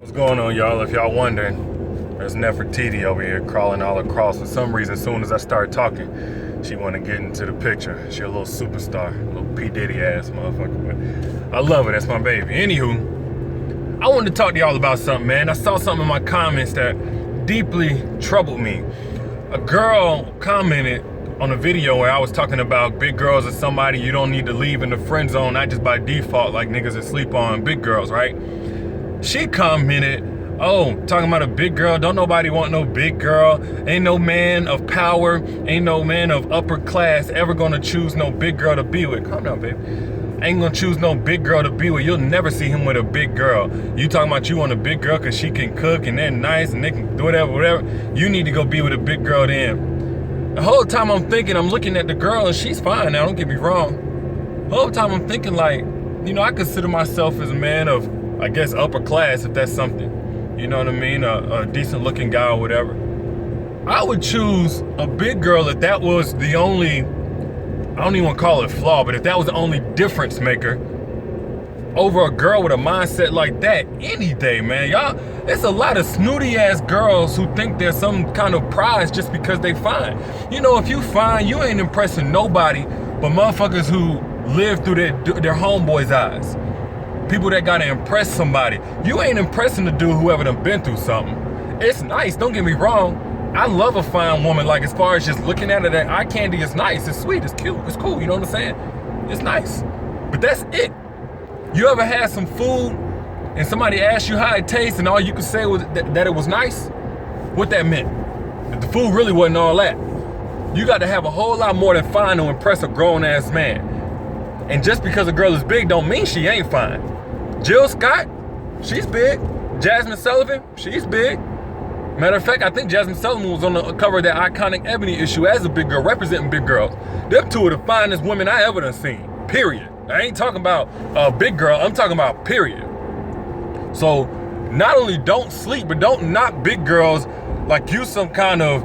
What's going on, y'all? If y'all wondering, there's Nefertiti over here crawling all across. For some reason, as soon as I start talking, she want to get into the picture. She a little superstar, a little P. Diddy ass motherfucker. But I love her. That's my baby. Anywho, I wanted to talk to y'all about something, man. I saw something in my comments that deeply troubled me. A girl commented on a video where I was talking about big girls are somebody you don't need to leave in the friend zone, not just by default, like niggas that sleep on big girls, right? She commented, oh, talking about a big girl, don't nobody want no big girl. Ain't no man of power, ain't no man of upper class ever gonna choose no big girl to be with. Calm down, babe. Ain't gonna choose no big girl to be with. You'll never see him with a big girl. You talking about you want a big girl because she can cook and they're nice and they can do whatever. You need to go be with a big girl then. The whole time I'm thinking, I'm looking at the girl and she's fine now, don't get me wrong. The whole time I'm thinking like, you know, I consider myself as a man of, I guess, upper class, if that's something. You know what I mean? A decent looking guy or whatever. I would choose a big girl if that was the only, I don't even want to call it flaw, but if that was the only difference maker over a girl with a mindset like that any day, man. Y'all, it's a lot of snooty ass girls who think they're some kind of prize just because they fine. You know, if you fine, you ain't impressing nobody but motherfuckers who live through their homeboys' eyes. People that gotta impress somebody. You ain't impressing the dude whoever done been through something. It's nice, don't get me wrong. I love a fine woman, like as far as just looking at her, that eye candy is nice, it's sweet, it's cute, it's cool, you know what I'm saying? It's nice, but that's it. You ever had some food and somebody asked you how it tastes and all you could say was that it was nice? What that meant? That the food really wasn't all that. You got to have a whole lot more than fine to impress a grown ass man. And just because a girl is big don't mean she ain't fine. Jill Scott, she's big. Jasmine Sullivan, she's big. Matter of fact, I think Jasmine Sullivan was on the cover of that iconic Ebony issue as a big girl, representing big girls. Them two are the finest women I ever done seen, period. I ain't talking about a big girl, I'm talking about period. So not only don't sleep, but don't knock big girls like you some kind of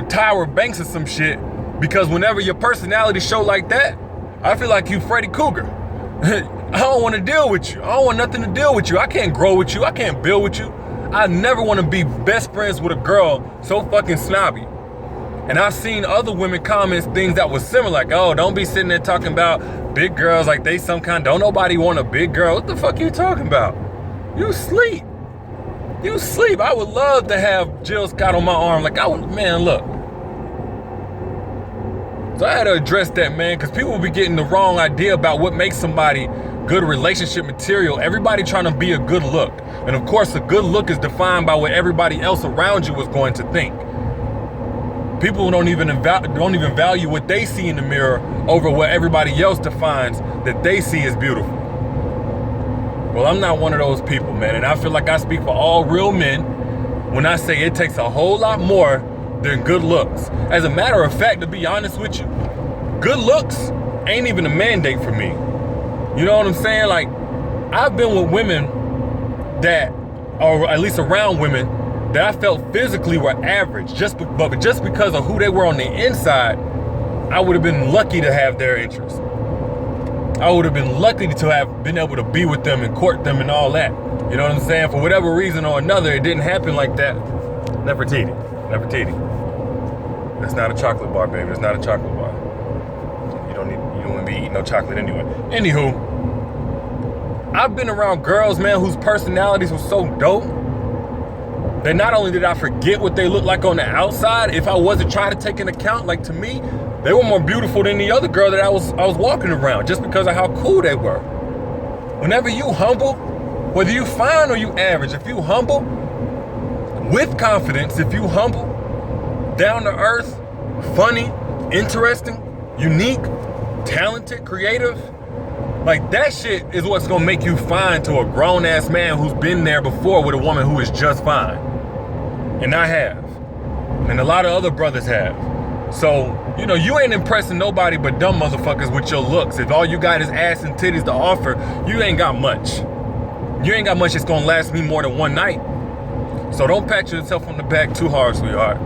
Tyra Banks or some shit, because whenever your personality show like that, I feel like you Freddy Cougar. I don't want to deal with you. I don't want nothing to deal with you. I can't grow with you. I can't build with you. I never want to be best friends with a girl so fucking snobby. And I've seen other women comment things that was similar, like, oh, don't be sitting there talking about big girls like they some kind, don't nobody want a big girl. What the fuck are you talking about? You sleep. You sleep. I would love to have Jill Scott on my arm. Like, man, look. So I had to address that, man, because people will be getting the wrong idea about what makes somebody good relationship material. Everybody trying to be a good look. And of course, a good look is defined by what everybody else around you is going to think. People don't even value what they see in the mirror over what everybody else defines that they see as beautiful. Well, I'm not one of those people, man. And I feel like I speak for all real men when I say it takes a whole lot more than good looks. As a matter of fact, to be honest with you, good looks ain't even a mandate for me. You know what I'm saying? Like, I've been with women that, or at least around women, that I felt physically were average, but just because of who they were on the inside, I would have been lucky to have their interest. I would have been lucky to have been able to be with them and court them and all that. You know what I'm saying? For whatever reason or another, it didn't happen like that. Nefertiti. That's not a chocolate bar, baby. It's not a chocolate bar. You don't want to be eating no chocolate anyway. Anywho, I've been around girls, man, whose personalities were so dope that not only did I forget what they looked like on the outside, if I wasn't trying to take into account, like, to me, they were more beautiful than the other girl that I was walking around, just because of how cool they were. Whenever you humble, whether you fine or you average, if you humble with confidence, if you humble, down to earth, funny, interesting, unique, talented, creative, like, that shit is what's gonna make you fine to a grown ass man who's been there before with a woman who is just fine. And I have. And a lot of other brothers have. So, you know, you ain't impressing nobody but dumb motherfuckers with your looks. If all you got is ass and titties to offer, you ain't got much. You ain't got much that's gonna last me more than one night. So don't pat yourself on the back too hard, sweetheart.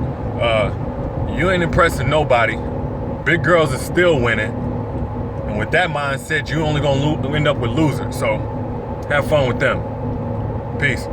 You ain't impressing nobody. Big girls are still winning. And with that mindset, you only gonna end up with losers. So have fun with them. Peace.